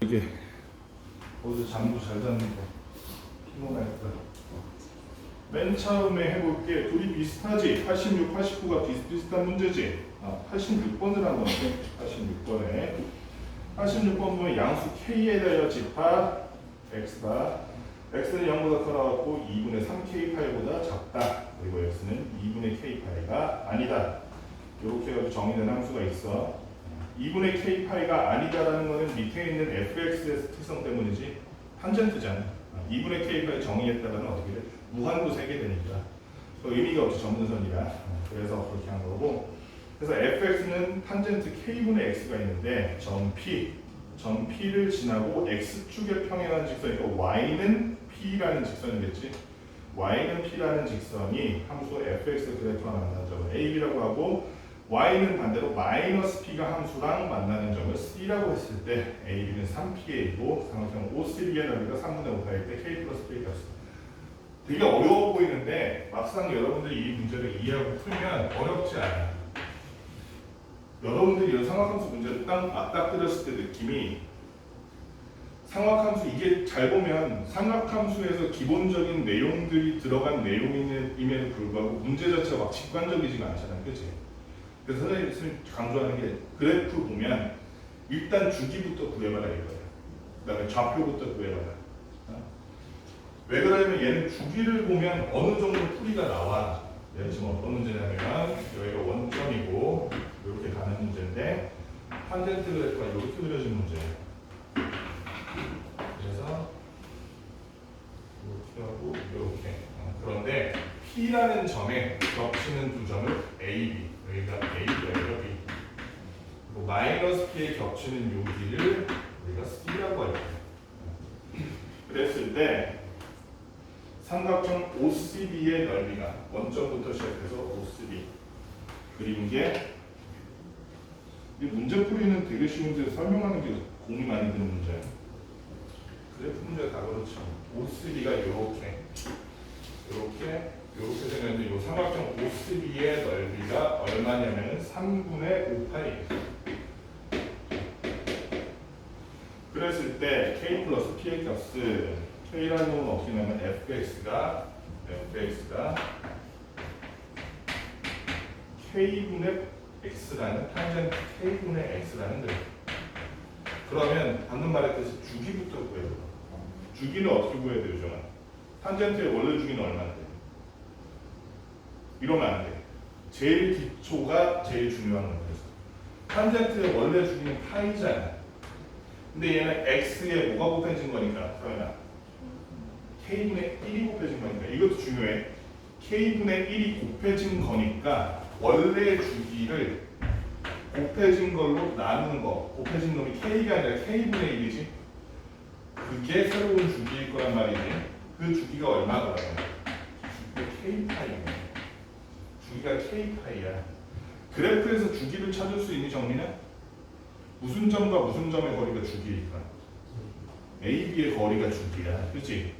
이게 어제 잠도 잘 잤는데 피곤했다. 맨 처음에 해볼게. 둘이 비슷하지? 86, 89가 비슷비슷한 문제지? 86번을 한 건데 86번 보면 양수 K에 대하여 집합 X가 X는 0보다 커나왔고 2분의 3K파이보다 작다. 그리고 X는 2분의 K파이가 아니다. 이렇게 해서 정의된 함수가 있어. 2분의 K파이가 아니다라는 것은 밑에 있는 fx의 특성 때문이지 탄젠트잖아. 2분의 K파이 정의했다가는 어떻게 돼? 무한도 세게 되니까 의미가 없지, 점근선이라. 그래서 그렇게 한 거고, 그래서 fx는 탄젠트 K분의 x가 있는데 점 P를 지나고 x축에 평행하는 직선이니까 y는 P라는 직선이겠지. y는 P라는 직선이 함수 fx 그래프와 만나는 점을 AB라고 하고, y는 반대로 마이너스 p가 함수랑 만나는 점을 c라고 했을 때 AB는 3PA이고 삼각형 OCB의 넓이가 3분의 5파일 때 K 플러스 P 값. 되게 어려워 보이는데 막상 여러분들이 이 문제를 이해하고 풀면 어렵지 않아요. 여러분들이 이런 삼각함수 문제를 딱 맞닥뜨렸을 때 느낌이, 삼각함수 이게 잘 보면 삼각함수에서 기본적인 내용들이 들어간 내용임에도 불구하고 문제 자체가 막 직관적이지가 않잖아요. 그치? 그래서 선생님이 강조하는 게 그래프 보면 일단 주기부터 구해봐라 이거예요. 그 다음에 좌표부터 구해봐라. 왜 그러냐면 얘는 주기를 보면 어느 정도 풀이가 나와. 얘는 지금 어떤 문제냐면 여기가 원점이고 이렇게 가는 문제인데 탄젠트 그래프가 이렇게 그려진 문제예요. 그래서 이렇게 하고 이렇게. 그런데 P라는 점에 겹치는 두 점을 AB, 여기가 A가 여기가 B, 그리고 마이너스 P에 겹치는 여기를 우리가 C라고 할 거예요. 그랬을 때 삼각형 OCB의 넓이가 원점부터 시작해서 OCB 그리는 게, 이 문제 풀이는 되게 쉬운데 설명하는 게 공이 많이 드는 문제예요. 그래프 문제가 다 그렇죠. OCB가 이렇게 생겼는데 이 삼각형 OCB의 넓이가 얼마냐면 3분의 5파이예요. 그랬을 때 K 플러스 P의 값은 K라는 건 어떻게 나면 fx가 K분의 X라는 탄젠트 K분의 X라는 그래프. 그러면 방금 말했듯이 주기부터 구해야 돼요. 주기는 어떻게 구해야 돼요, 정아? 탄젠트의 원래 주기는 얼마인데? 이러면 안 돼. 제일 기초가 제일 중요한 거예요. 탄젠트의 원래 주기는 파이잖아. 근데 얘는 x에 뭐가 곱해진 거니까, 그러면 k분의 1이 곱해진 거니까 이것도 중요해. k분의 1이 곱해진 거니까 원래 주기를 곱해진 걸로 나누는 거. 곱해진 놈이 k가 아니라 k분의 1이지. 그게 새로운 주기일 거란 말이지. 그 주기가 얼마더라고요? 주기가 k파이네. 주기가 k파이야. 그래프에서 주기를 찾을 수 있는 정리는 무슨 점과 무슨 점의 거리가 주기일까? AB의 거리가 주기야. 그치?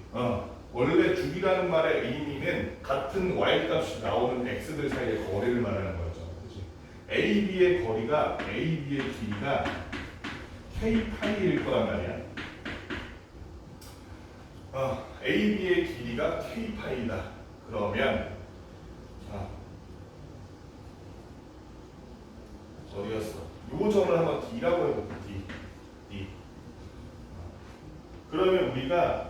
원래 주기라는 말의 의미는 같은 y값이 나오는 x들 사이의 거리를 말하는 거죠. 그치? AB의 거리가, AB의 길이가 k파이일 거란 말이야. AB의 길이가 k파이다. 그러면 어디였어? 요 점을 한번 D라고 해볼게. D. 그러면 우리가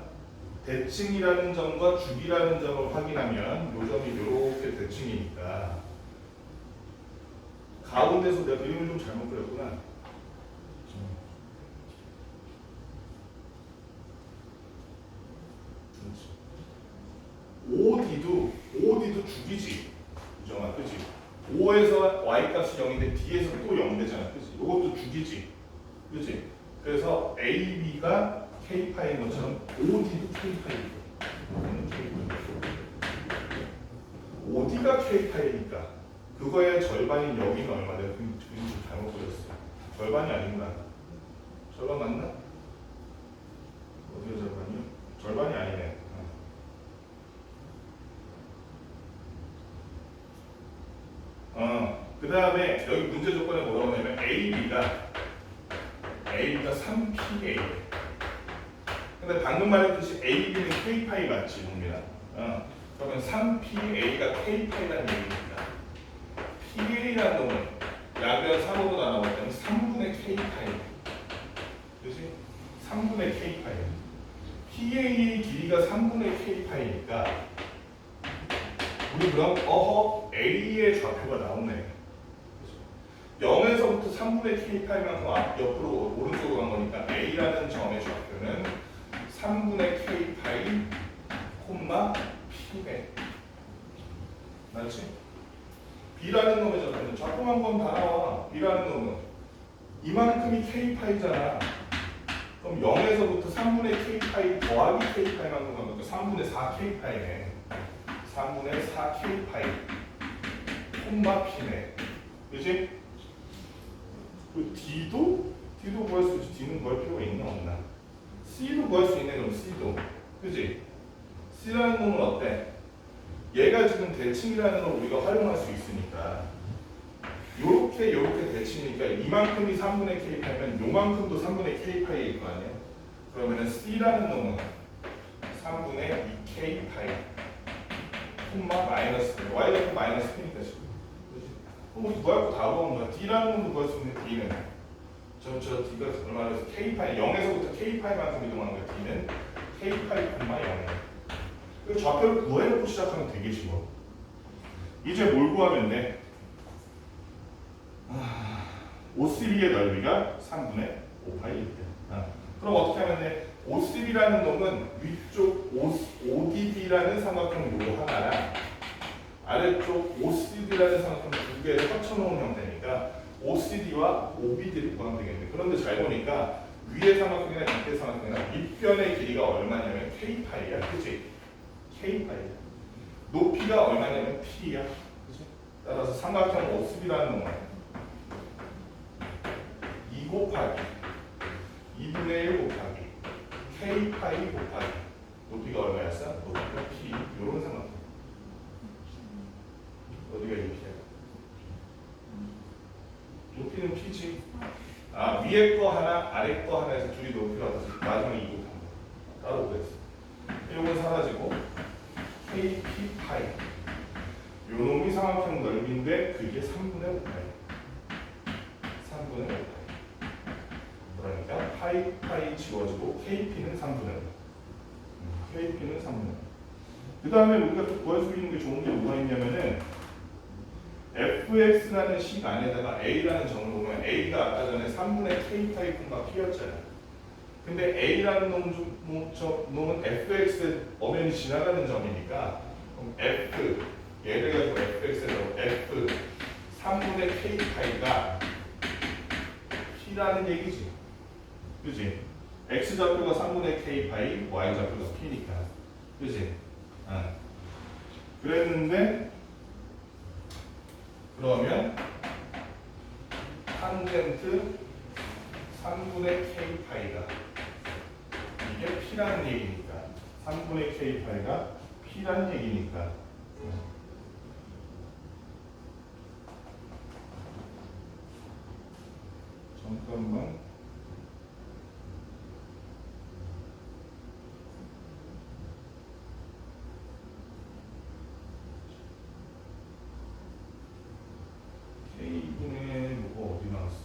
대칭이라는 점과 주기라는 점을 확인하면 요 점이 이렇게 대칭이니까 가운데서 내가 그림을 좀 잘못 그렸구나. OD도 주기지. 유정아, 그치? 5에서 y값이 0인데 D에서 또 0 되잖아. 그치? 이것도 주기지. 그치? 그래서 AB가 K파이인 것처럼 OD도 K파이니까. OD가 K파이니까 그거의 절반인 여기는 얼마? 내가 그림 좀 잘못 그렸어. 절반이 아닌가? 절반 맞나? 어디가 절반이요? 절반이 아니네. 그 다음에 여기 문제 조건에 뭐라고 하냐면 AB가 3P PA. 근데 방금 말했듯이 AB는 K파이 맞지, 동민아? 그러면 3PA가 K파이라는 얘기입니다. PA라는 놈은 야변 3으로 나눠볼 때는 3분의 K파이. 그치? 3분의 K파이. PA의 길이가 3분의 K파이니까 우리 그럼 A의 좌표가 나오네. 0에서부터 3분의 K파이만큼 옆으로 오른쪽으로 간 거니까 A라는 점의 좌표는 3분의 K파이 콤마 P네. 맞지? B라는 놈의 좌표는 좌표만 건 다 나와. B라는 놈은 이만큼이 K파이잖아. 그럼 0에서부터 3분의 K파이 더하기 K파이만큼 간 거니까 3분의 4K파이네. 3분의 4K파이 콤마 P네. 그치? 그 D도 구할 수 있지. D는 구할 필요가 있나 없나? C도 구할 수 있네. 그럼 C도. 그치? C라는 놈은 어때? 얘가 지금 대칭이라는 걸 우리가 활용할 수 있으니까 요렇게 대칭이니까 이만큼이 3분의 K파이면 요만큼도 3분의 K파이일 거 아니야? 그러면은 C라는 놈은 3분의 2K파이 콤마 마이너스 Y가 마이너스 P니까 지금 그렇지? 그럼 우리 구할 거 다 구하는 거야. D라는 놈도 구할 수 있는 D는 저 D가 얼마나 해서 K파이 0에서부터 K파이만큼 이동하는 거야. D는 K파이 콤마 0이야. 그 좌표를 구해놓고 시작하면 되게 쉬워. 이제 뭘 구하면 돼? OCB의 넓이가 3분의 5파이일 때. 그럼 어떻게 하면 돼? OCB라는 놈은 위쪽 ODB라는 삼각형 요 하나랑 아래쪽 OCD라는 삼각형 두 개를 합쳐놓은 형태니까 OCD와 OBD를 구하면 되겠네. 그런데 잘 보니까 위의 삼각형이나 밑의 삼각형이나 밑변의 길이가 얼마냐면 K파이야. 그치? K파이야. 높이가 얼마냐면 P야. 그치? 따라서 삼각형 OCB라는 놈은 2 곱하기 2분의 1 곱하기 K파이 곱하기 높이가 얼마였어? 높이가 P. 요런 삼각형. 어디가 이 P야? 높이는 P지. 위에 거 하나, 아래 거 하나에서 둘이 높이가 같아서 마지막에 2 곱한 거. 따로 그랬어. 이건 사라지고 KP 파이. 요 놈이 삼각형 넓이인데 그게 3분의 5파이. 3분의 5파이. 그러니까 파이 지워지고 KP는 3분의 5. KP는 3분의 5. 그 다음에 우리가 또 구할 수 있는 게 좋은 게 뭐가 있냐면은 fx라는 식 안에다가 a라는 점을 보면 a가 아까 전에 3분의 K파이 콤마 P였잖아. 근데 a라는 놈은 fx의 엄연히 지나가는 점이니까 그럼 f 얘를 가지고 fx에서 f 3분의 K파이가 P라는 얘기지. 그지? x좌표가 3분의 K파이, y좌표가 P니까. 그지? 그랬는데 그러면 탄젠트 3분의 K파이가 이게 P라는 얘기니까 3분의 K파이가 P라는 얘기니까 잠깐만 K분의 뭐가 어디 나왔어?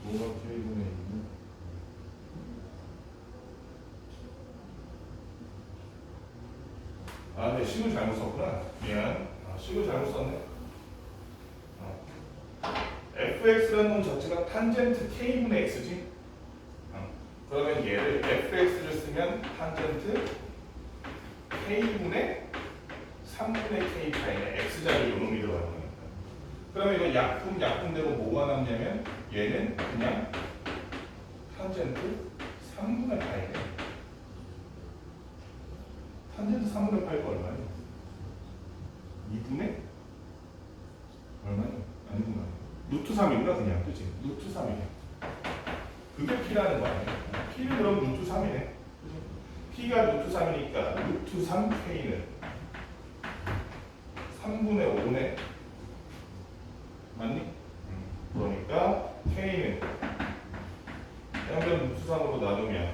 뭐가 K분의 2? 네, 식을 잘못 썼구나. 미안. 식을 잘못 썼네. fx라는 놈 자체가 탄젠트 k분의 x지. 그러면 얘를 fx를 쓰면 탄젠트 k분의 3분의 k파이네. x자리 요놈이 들어가는 거니까. 그러면 이거 약분대로 뭐가 남냐면 얘는 그냥 탄젠트 3분의 파이네. 탄젠트 3분의 파이가 얼마예요? 2분의 얼마예요? 아니구나. 루트 3이구나 그냥. 그치? 루트 3이네. 그게 P라는 거 아니야? P는 그럼 루트 3이네. P가 루트 3이니까 루트 3K는 3분의 5네. 맞니? 그러니까 K는 평면 루트 3으로 나누면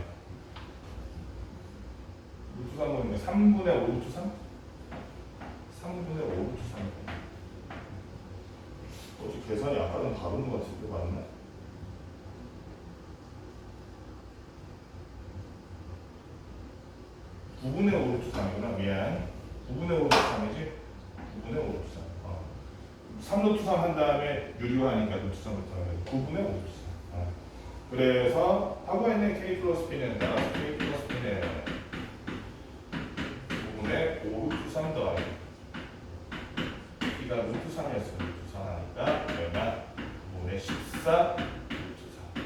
루트 3은 3분의 5 루트 3? 3분의 5 루트 3. 어제 계산이 아까는 다른 것 같은데 맞나? (9분의 5 루트 3이구나) 미안. 9분의 5 루트 3이지? 9분의 5 루트 3. 3 루트 3 한 다음에 유리화하니까 루트 3 루트 3. 9분의 5 루트 3. 그래서 하고 있는 k 플러스 p는 따라서 k 플러스 p는 9분의 5 루트 3 더하기 p가 루트 3이었어. 루트 3 하니까 얼마? 9분의 14 루트 3.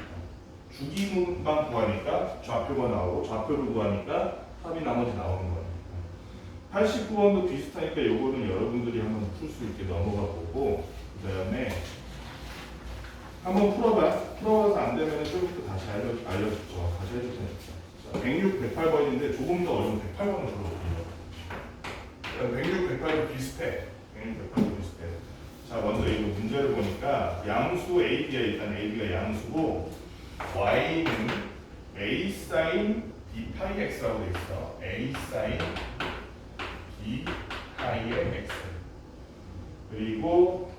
주기문만 구하니까 좌표가 나오고 좌표를 구하니까 합이 나머지 나오는 거예요. 89번도 비슷하니까 요거는 여러분들이 한번 풀 수 있게 넘어가 보고 그 다음에 한번 풀어봐서 안 되면 좀 이따 다시 알려줬죠. 다시 해줄 테니까. 106, 108번인데 조금 더 어려운 108번을 풀어볼게요. 106, 108은 비슷해. 106, 108은 비슷해. 자, 먼저 이거 문제를 보니까 양수 AB가 일단 AB가 양수고 Y는 A 사인 B 파이 X라고 돼 있어. A 사인 B 파이의 X. 그리고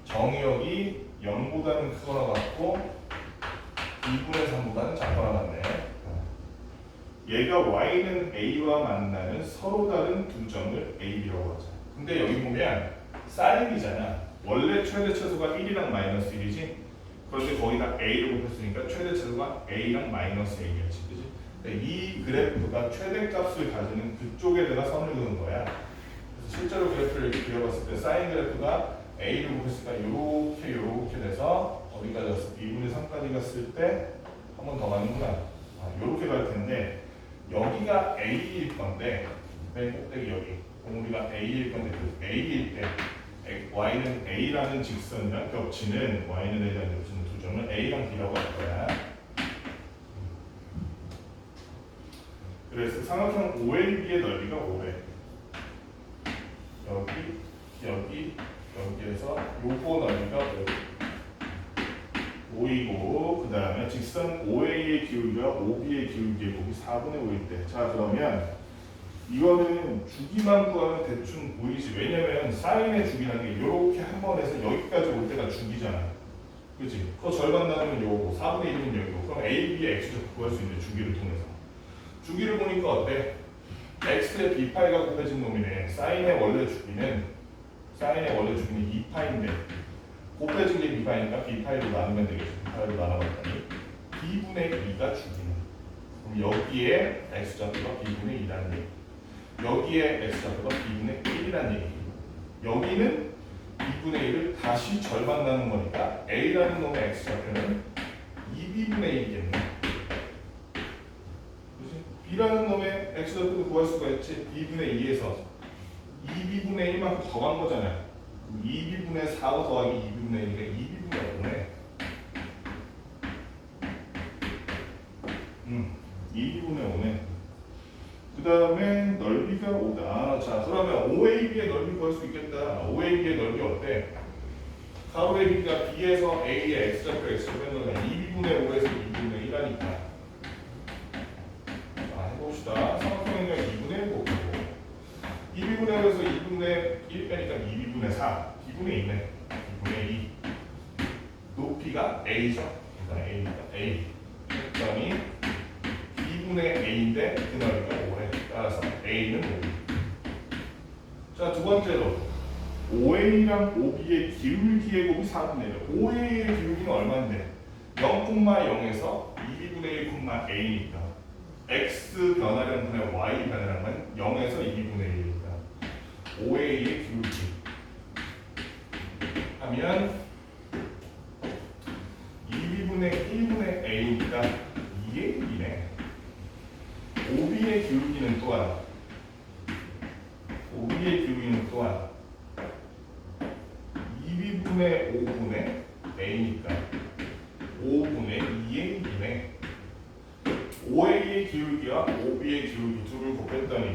정의역이 0보다는 크거나 같고 2분의 3보다는 작거나 같네. 얘가 Y는 A와 만나는 서로 다른 두 점을 AB라고 하자. 근데 여기 보면 사인이잖아. 원래 최대 최소가 1이랑 마이너스 1이지. 그런데 거기다 A를 곱했으니까 최대 최소가 A랑 마이너스 A였지. 그지? 이 그래프가 최대값을 가지는 그쪽에다가 선을 그은 거야. 그래서 실제로 그래프를 이렇게 그려봤을 때 사인 그래프가 A를 곱했으니까 요렇게 돼서 어디까지 갔어? 2분의 3까지 갔을 때 한 번 더 가는구나. 요렇게 갈 텐데 여기가 A일 건데 맨 꼭대기 여기 우리가 A일 건데 그 A일 때 Y는 A라는 직선이랑 겹치는 Y는 A라는 겹치는 두 점을 A랑 B라고 할 거야. 그래서 삼각형 OAB의 넓이가 5래. 여기에서 요거 넓이가 5이고 그 다음에 직선 OA의 기울기가 OB의 기울기의 곱이 4분의 5일 때. 자, 그러면 이거는 주기만 구하면 대충 보이지. 왜냐면 사인의 주기라는 게 이렇게 한 번 해서 여기까지 올 때가 주기잖아. 그치? 그거 절반 나누면 요거 4분의 1이면 여기고 그럼 A, B의 X를 구할 수 있는 주기를 통해서. 주기를 보니까 어때? X의 B파이가 곱해진 놈이네. 사인의 원래 주기는 2파인데 곱해진 게 B파이니까 B파이로 나누면 되겠지. B파이로 나눠봤더니 B분의 2가 주기네. 그럼 여기에 X좌표가 B분의 2라는 얘기. 여기에 X좌표가 B분의 1이라는 얘기. 여기는 B분의 1을 다시 절반 나눈 거니까 A라는 놈의 X좌표는 2B분의 1이겠네. 그치? B라는 놈의 X좌표도 구할 수가 있지. B분의 2에서 2B분의 1만큼 더 간 거잖아요. 2B분의 4가 더하기 2B분의 1이니까 2B분의 5네. 2B분의 5네. 그 다음에 넓이가 5다. 자, 그러면 OAB의 넓이 구할 수 있겠다. OAB의 넓이 어때? 가로의 길이가 B에서 A의 X좌표 X를 뺀 거는 2B분의 5에서 2B분의 1하니까. 자, 해봅시다. 삼각형의 2분의 1 곱하고 2B분의 5에서 2분의 1 빼니까 2B분의 4. B분의 2네. 2분의 2. 높이가 A죠. 그러니까 A니까 A. 그러니 B분의 A인데 그 넓이가 5래. 따라서 A는 5. 자, 두 번째로 OA랑 OB의 기울기의 곱이 4분의 1. OA의 기울기는 얼마인데? 0,0에서 2B분의 1,A니까 X 변화량 분의 Y 변화량은 0에서 2B분의 1이니까 OA의 기울기 하면 2B분의 1분의 A니까 2의 1이네. OB의 기울기는 또한 2B분의 5분의 A니까 5분의 2의 1이네. OA의 기울기와 OB의 기울기 둘을 곱했더니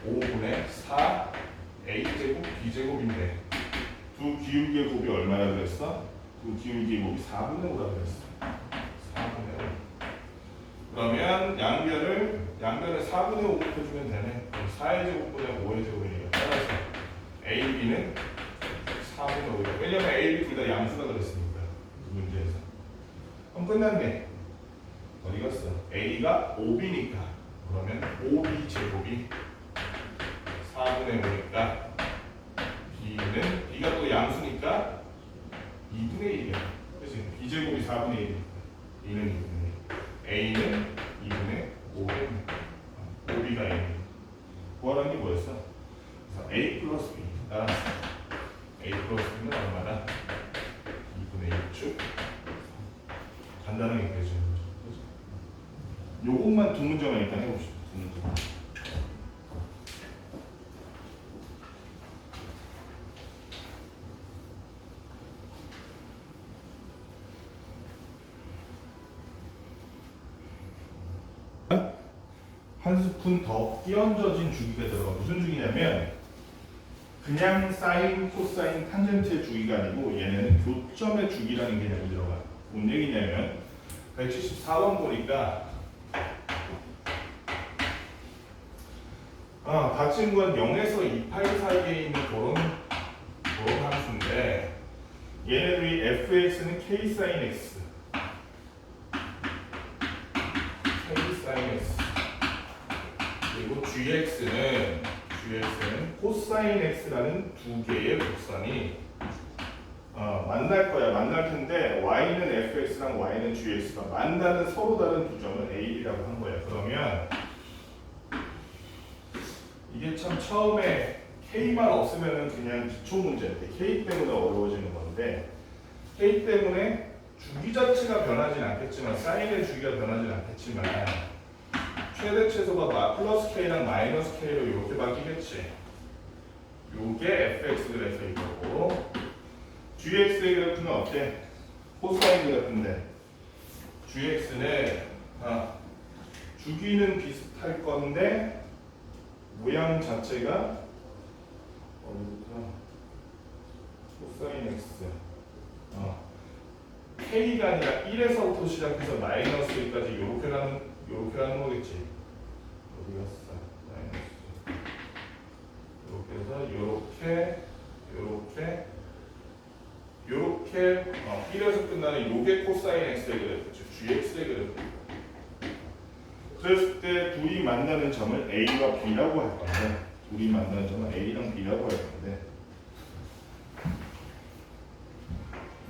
5분의 4 A제곱 B제곱인데 두 기울기의 곱이 얼마나 그랬어? 두 기울기의 곱이 4분의 5라 그랬어. 4분의 양변을 4분의 5 곱해주면 되네. 4의 제곱분의 5의 제곱이니까 따라서 A, B는 4분의 5. 왜냐면 A, B 둘 다 양수가 들었으니까 이 문제에서. 그럼 끝났네. 어디 갔어? A가 5B니까 그러면 5B 제곱이 4분의 5니까 B는 B가 또 양수니까 2분의 1이야. 그치? B 제곱이 4분의 1이니까 B는 2분의 1. A는 2분의 5. 5B가 A. 구하라는 게 뭐였어? 그래서 A 플러스 B. 따라서 A 플러스 B는 얼마다? 2분의 1쭉. 간단하게 그려지는 거죠. 요것만 두 문제만 일단 해봅시다. 두 문제만. 한 스푼 더 끼얹어진 주기가 들어가. 무슨 주기냐면 그냥 사인, 코사인, 탄젠트의 주기가 아니고 얘네는 교점의 주기라는 개념이 들어가. 뭔 얘기냐면 174번 보니까 닫힌 건 0에서 28 사이에 있는 그런 함수인데 얘네들이 fx는 k sin x 그리고 gx는 코사인 x라는 두 개의 곡선이 만날 거야. 만날 텐데 y는 fx랑 y는 gx가 만나는 서로 다른 두 점은 a, b라고 한 거야. 그러면 이게 참 처음에 k만 없으면은 그냥 기초 문제인데 k 때문에 어려워지는 건데 k 때문에 주기 자체가 변하진 않겠지만 사인의 주기가 변하진 않겠지만 최대 최소가 플러스 k랑 마이너스 k로 이렇게 바뀌겠지. 요게 fx 그래프일 거고 gx의 그래프는 어때? 코사인 그래프인데 gx는 주기는 비슷할 건데 모양 자체가 어디부터? 코사인 x k가 아니라 1에서부터 시작해서 마이너스 1까지 요렇게 가는 거겠지. 어디 갔어? 마이너스 요렇게 해서 요렇게 1에서 끝나는 요게 코사인 x의 그래프, 즉 gx의 그래프. 그랬을 때 둘이 만나는 점을 a와 b라고 할 건데 둘이 만나는 점은 a랑 b라고 할 건데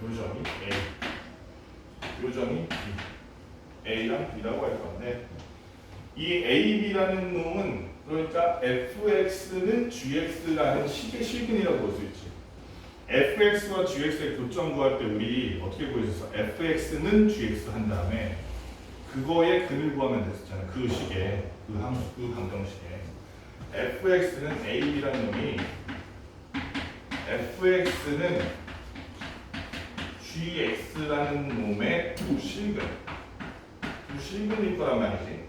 요 점이 a, 요 점이 b, a랑 b라고 할 건데 이 a, b라는 놈은 그러니까 fx는 gx라는 식의 실근이라고 볼 수 있지. fx와 gx의 교점 구할 때 우리 어떻게 구했었어? fx는 gx 한 다음에 그거의 근을 구하면 됐었잖아. 그 식에, 그 방정식에 fx는 a, b라는 놈이 fx는 gx라는 놈의 두 실근일 거란 말이지.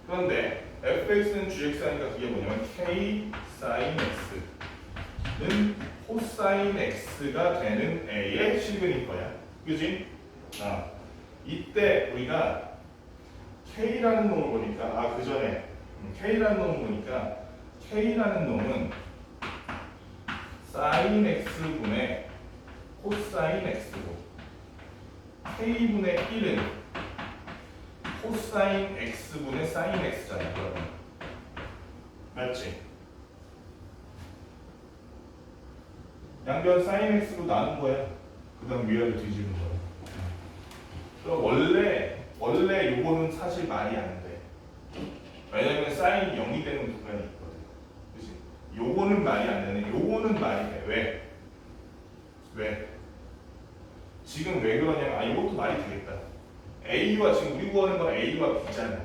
그런데 fx는 gx 하니까 그게 뭐냐면 k sin x는 코사인 x가 되는 a의 실근일 거야. 그지? 이때 우리가 k라는 놈을 보니까 그 전에 k라는 놈을 보니까 k라는 놈은 sin x분의 코사인 x고 k분의 1은 코사인 x분의 sin x잖아. 그러면 맞지? 양변 sin x로 나눈 거야. 그 다음 위아래 뒤집은 거야. 그럼 원래 요거는 사실 말이 안 돼. 왜냐면 sin 0이 되는 구간이 있거든. 그치? 요거는 말이 안 되네. 요거는 말이 돼. 왜? 지금 왜 그러냐면 이것도 말이 되겠다. A와 지금 우리 구하는 건 A와 B잖아.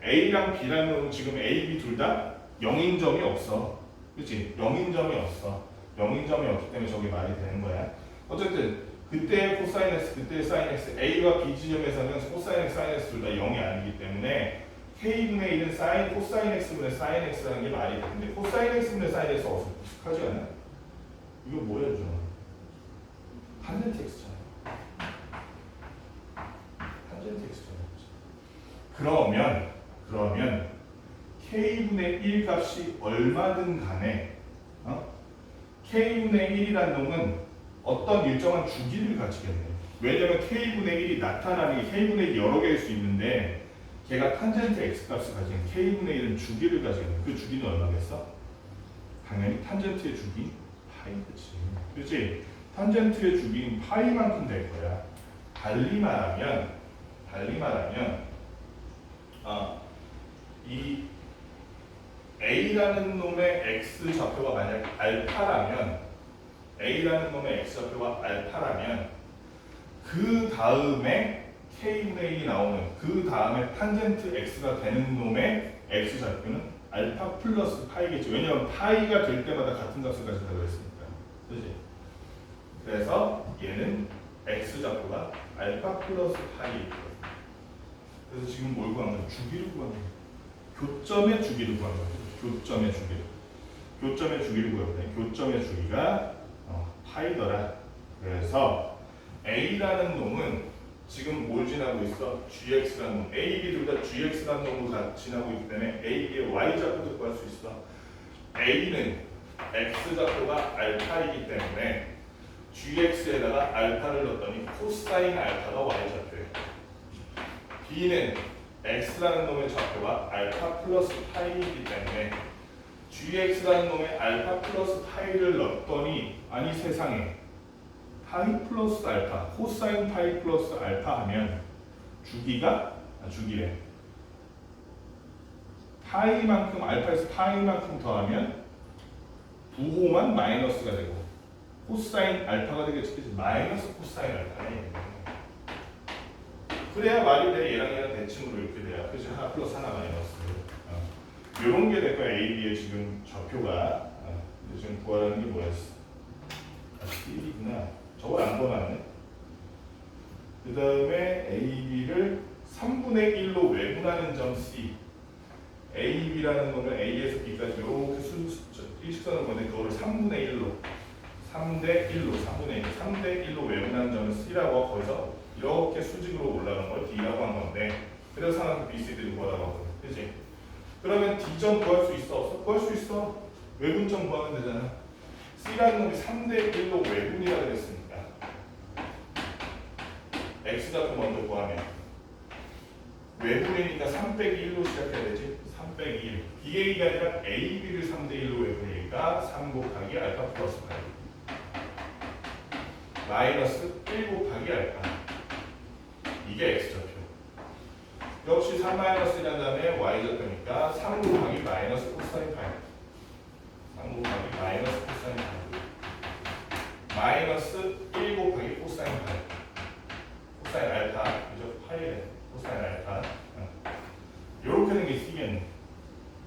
A랑 B라는 놈은 지금 A, B 둘 다 0인 점이 없어. 그치? 0인 점이 없어. 0인 점이 없기 때문에 저게 말이 되는 거야. 어쨌든 그때의 코사인 x, 그때의 사인 x, A와 B 지점에서는 코사인 x, 사인 x 둘 다 0이 아니기 때문에 K분의 1은 사인, 코사인 x분의 사인 x라는 게 말이 되는데 코사인 x분의 사인 x 어서 익숙하지 않아? 이거 뭐야, 좀? 탄젠트 x잖아. 탄젠트 x잖아. 그러면 k분의 1 값이 얼마든 간에 k분의 1이라는 놈은 어떤 일정한 주기를 가지겠네. 왜냐면 k분의 1이 나타나는 게 k분의 1이 여러 개일 수 있는데 걔가 탄젠트 x값을 가지는 k분의 1은 주기를 가지겠네. 그 주기는 얼마겠어? 당연히 탄젠트의 주기 파이겠지. 그렇지? 탄젠트의 주기는 파이만큼 될 거야. 달리 말하면 이 a라는 놈의 x 좌표가 만약 알파라면 그 다음에 k분의 1이 나오는 그 다음에 탄젠트 x가 되는 놈의 x 좌표는 알파 플러스 파이겠죠. 왜냐하면 파이가 될 때마다 같은 값을 가진다고 했으니까. 그렇지? 그래서 얘는 x 좌표가 알파 플러스 파이겠죠. 그래서 지금 뭘 구하는 거야? 주기를 구하는 거야. 교점의 주기를 구하는 거야. 교점의 주기를 구하거든요. 교점의 주기가 파이더라. 그래서 a라는 놈은 지금 뭘 지나고 있어? gx라는 놈. a, b 둘 다 gx라는 놈으로 지나고 있기 때문에 a의 y 좌표도 구할 수 있어. a는 x 좌표가 알파이기 때문에 gx에다가 알파를 넣었더니 코사인 알파가 y 좌표예요. b는 x라는 놈의 좌표가 알파 플러스 파이이기 때문에 gx라는 놈의 알파 플러스 파이를 넣었더니 아니 세상에 파이 플러스 알파, 코사인 파이 플러스 알파 하면 주기래. 파이만큼 알파에서 파이만큼 더하면 부호만 마이너스가 되고 코사인 알파가 되겠지. 마이너스 코사인 알파네. 그래야 말이 돼. 얘랑 대칭으로 이렇게 돼야. 그치? 하나 플러스 하나 마이너스. 요런 게 될 거야. A, B의 지금 좌표가. 지금 구하라는 게 뭐였어? 1이구나. 저걸 안 구하네. 그 다음에 A, B를 3분의 1로 외분하는 점 C. A, B라는 거는 A에서 B까지 이렇게 일직선을 보는데 그거를 3분의 1로 3대 1로 외분하는 점을 C라고 하고 거기서 이렇게 수직으로 올라가는 걸 D라고 한 건데 그래서 상황 B, C, D를 구하라고 하거든. 그치? 그러면 D점 구할 수 있어? 없어? 구할 수 있어. 외분점 구하면 되잖아. C라는 놈이 3대 1로 외분이라 그랬으니까 X좌표 먼저 구하면 외분이니까 3 빼기 1로 시작해야 되지. 3 빼기 1. BA가 아니라 AB를 3대 1로 외분이니까 3 곱하기 알파 플러스 8 마이너스 1 곱하기 알파. 이게 X좌표. 역시 3 마이너스라는 다음에 Y좌표니까 3 곱하기 마이너스 코사인 파이. 3 곱하기 마이너스 코사인 파이. 마이너스 1 곱하기 코사인 파이. 코사인 알파. 그죠? 파이래. 코사인 알파. 이렇게 된 게 C겠네.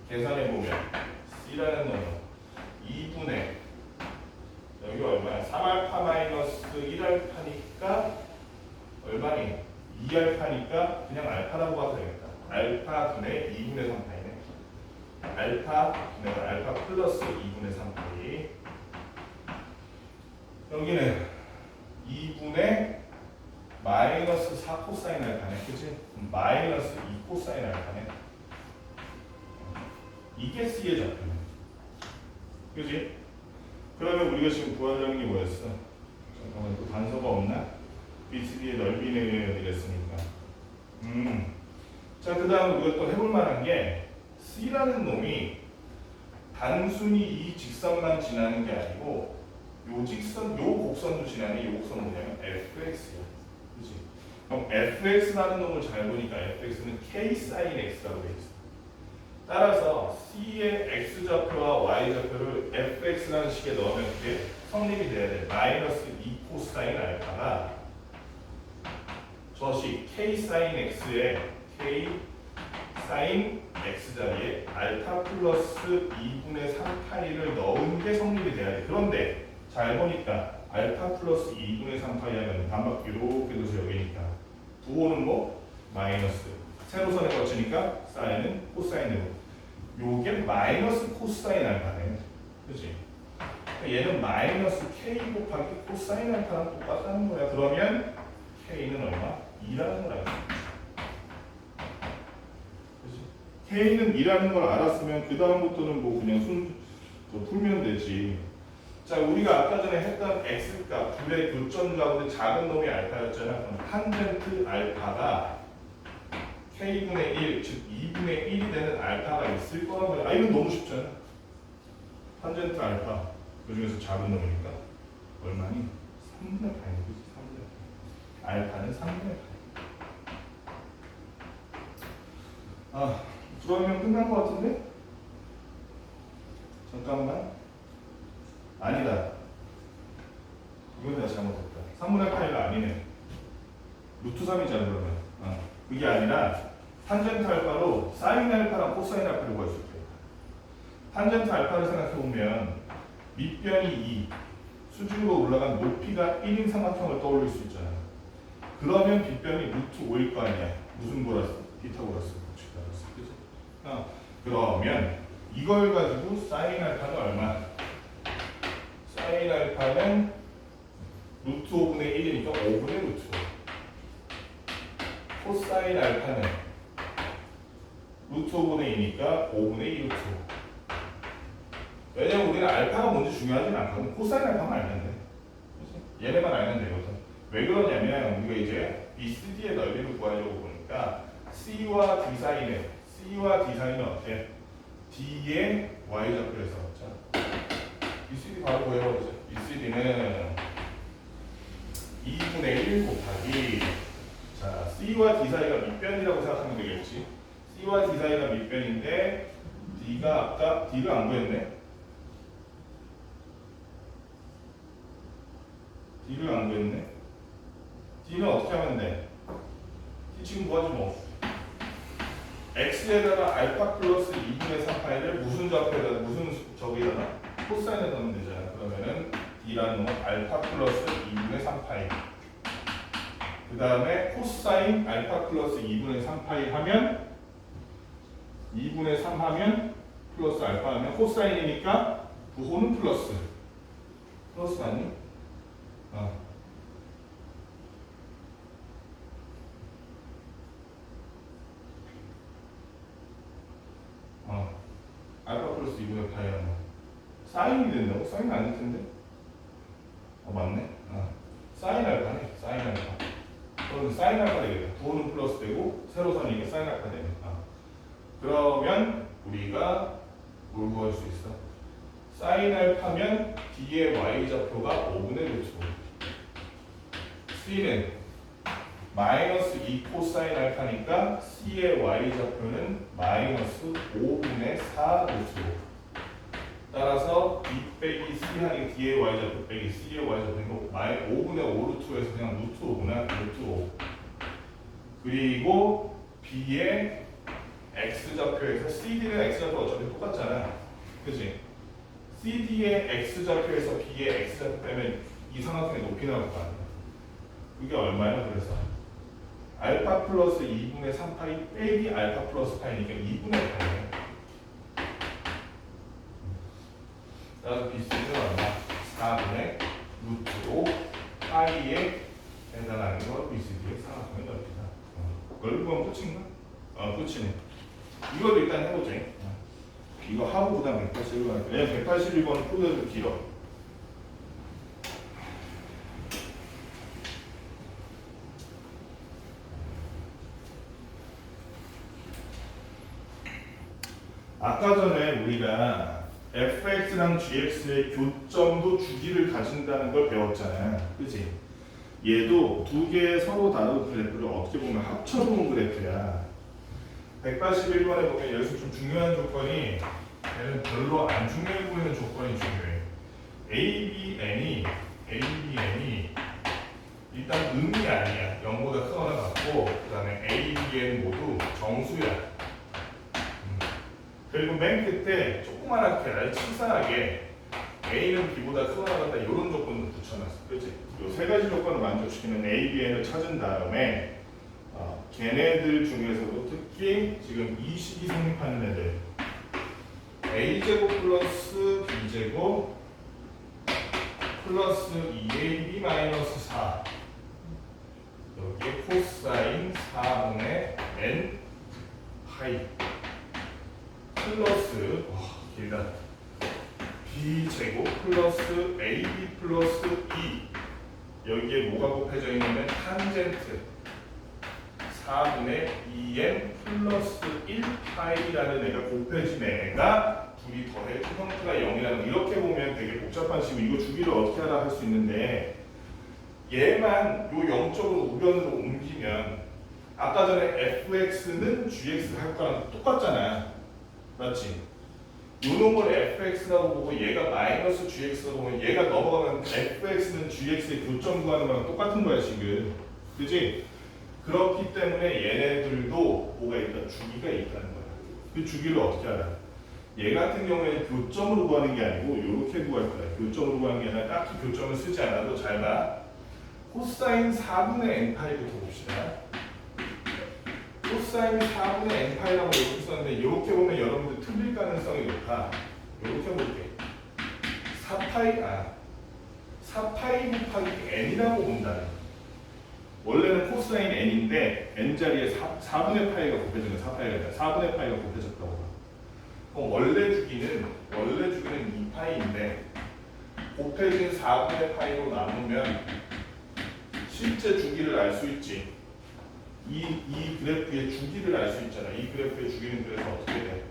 계산해보면 C라는 놈은 2분의 여기 얼마야? 3알파 마이너스 1알파니까 얼마니? 2알파니까 그냥 알파라고 봐도 되겠다. 알파 분의 2분의 3파이네. 알파 분의 알파 플러스 2분의 3파이. 여기는 2분의 마이너스 4 코사인 알파네. 그치? 마이너스 2 코사인 알파네. 이게 C의 좌표네. 그치? 그러면 우리가 지금 구하려는 게 뭐였어? 잠깐만 또 단서가 없나? BCD의 넓이는 이랬으니까. 자, 그 다음 우리가 또 해볼 만한 게 C라는 놈이 단순히 이 직선만 지나는 게 아니고 요 직선, 요 곡선도 지나는 요 곡선은 뭐냐면 fx야. 그치? 그럼 fx라는 놈을 잘 보니까 fx는 k sin x라고 돼 있어. 따라서 C의 x좌표와 y좌표를 fx라는 식에 넣으면 그게 성립이 돼야 돼. 마이너스 2 코사인 알파가 저식 k sin x에 k sin x 자리에 알파 플러스 2분의 3파이를 넣은 게 성립이 돼야 돼. 그런데 잘 보니까 알파 플러스 2분의 3파이 하면 반박 이렇게 둬서 여기니까 부호는 뭐? 마이너스 세로선에 거치니까 사인은 코사인으로 요게 마이너스 코사인 알파네. 그치? 얘는 마이너스 k 곱하기 코사인 알파랑 똑같다는 거야. 그러면 k는 얼마? 2라는 거라고. K는 2라는 걸 알았으면 그 다음부터는 뭐 그냥 풀면 되지. 자, 우리가 아까 전에 했던 X값 둘의 교점 가운데 작은 놈이 알파였잖아. 그럼 탄젠트 알파가 K분의 1, 즉 2분의 1이 되는 알파가 있을 거란 말이야. 아, 이건 너무 쉽잖아. 탄젠트 알파, 그 중에서 작은 놈이니까 얼마니? 3분의 8이지. 3분의 8. 알파는 3분의 8. 아, 그러면 끝난 거 같은데? 잠깐만. 아니다. 이건 내가 잘못했다. 3분의 8가 아니네. 루트 3이잖아 그러면. 그게 아니라 탄젠트 알파로 사인 알파랑 코사인 알파를 구할 수 있게. 탄젠트 알파를 생각해보면 밑변이 2, 수직으로 올라간 높이가 1인 삼각형을 떠올릴 수 있잖아. 그러면 빗변이 루트 5일 거 아니야. 무슨 보라스? 피타고라스. 그치? 그러면 이걸 가지고 사인 알파는 얼마? 사인 알파는 루트 5분의 1이니까 5분의 루트 5. 코사인 알파는 루트 5분의 2니까 5분의 2 루트 5. 왜냐면 우리는 알파가 뭔지 중요하진 않거든. 코사인 알파만 알면 돼. 그치? 얘네만 알면 되거든. 왜 그러냐면 우리가 이제 BCD의 넓이를 구하려고 보니까 C와 D 사이는 어때? D의 Y좌표에서 자, BCD 바로 구해보자. BCD는 2분의 1 곱하기 자, C와 D 사이가 밑변이라고 생각하면 되겠지. C와 D 사이가 밑변인데 D가 아까 D를 안 구했네. D를 안 구했네. D는 어떻게 하면 돼? D 지금 구하지 뭐. X에다가 알파 플러스 2분의 3파이를 무슨 좌표에다가 무슨 저기에다가 코사인에 넣으면 되잖아. 그러면은 D라는 건 알파 플러스 2분의 3파이. 그 다음에 코사인 알파 플러스 2분의 3파이 하면 2분의 3 하면 플러스 알파 하면 코사인이니까 부호는 플러스. 플러스 아니? 알파 플러스 2분의 파이 하면 사인이 된다고? 사인 아닐 텐데? 맞네. 사인 알파네. 사인 알파. 그러면 사인 알파 되겠다. 부호는 플러스 되고 세로선이니까 사인 알파 되니까. 그러면 우리가 뭘 구할 수 있어? 사인 알파면 D의 Y좌표가 5분의 루트 5. C는 마이너스 2 코사인 알파니까 C의 Y좌표는 마이너스 5분의 4 루트 5. 따라서 2 빼기 C 하니 D의 Y좌표 빼기 C의 Y좌표는 5분의 5 루트 5에서 그냥 루트 5구나. 루트 5. 그리고 B의 X좌표에서 CD는 X좌표 어차피 똑같잖아. 그치? CD의 X좌표에서 B의 X좌표 빼면 이 삼각형의 높이 나올 거 아니야. 그게 얼마야? 그래서 알파 플러스 2분의 3파이 빼기 알파 플러스 파이니까 2분의 8이야. 따라서 BC는 얼마? 4분의 루트 5 파이에 해당하는 거 BCD의 삼각형의 넓이다. 넓이면 끝인가? 끝이네. 이걸 일단 해보자. 이거 하고 그 다음 181번 할게. 왜냐면 181번은 풀어도 길어. 아까 전에 우리가 fx랑 gx의 교점도 주기를 가진다는 걸 배웠잖아. 그치? 얘도 두 개의 서로 다른 그래프를 어떻게 보면 합쳐놓은 그래프야. 181번에 보면 여기서 좀 중요한 조건이 얘는 별로 안 중요해 보이는 조건이 중요해. ABN이 일단 음이 아니야. 0보다 크거나 같고 그 다음에 ABN 모두 정수야. 그리고 맨 끝에 조그만하게 아주 치사하게 A는 B보다 크거나 같다 이런 조건도 붙여놨어. 그렇지? 이 세 가지 조건을 만족시키는 A, Bn을 찾은 다음에 걔네들 중에서도 특히 지금 이 식이 성립하는 애들 A제곱 플러스 B제곱 플러스 2AB 마이너스 4 여기에 코사인 4분의 N 파이 여기에 뭐가 곱해져 있냐면 탄젠트 4분의 2n 플러스 1파이라는 애가 곱해진 애가 둘이 더해진 형태가 0이라는, 이렇게 보면 되게 복잡한 식으로 이거 주기를 어떻게 하라 할 수 있는데, 얘만 요 0쪽으로 우변으로 옮기면 아까 전에 fx는 gx 할 거랑 똑같잖아. 맞지? 요놈 걸 fx라고 보고 얘가 마이너스 gx라고 보면 얘가 넘어가면 fx는 gx의 교점 구하는 거랑 똑같은 거야 지금. 그지? 그렇기 때문에 얘네들도 뭐가 있다? 주기가 있다는 거야. 그 주기를 어떻게 알아? 얘 같은 경우에는 교점으로 구하는 게 아니고 이렇게 구할 거야. 교점으로 구하는 게 아니라 딱히 교점을 쓰지 않아도 잘 봐. 코사인 4분의 n파이부터 봅시다. 코사인 4분의 n파이라고 이렇게 썼는데 이렇게 보면 여러분들 틀릴 가능성이 높아. 이렇게 볼게. 4파이 곱하기 n이라고 본다는 거야. 원래는 코사인 n인데 n 자리에 4분의 파이가 곱해진 거야. 4파이가 아니라 4분의 파이가 곱해졌다고 봐. 그럼 원래 주기는 2파이인데 곱해진 4분의 파이로 나누면 실제 주기를 알 수 있지. 이 그래프의 주기를 알 수 있잖아. 이 그래프의 주기는 그래서 어떻게 돼?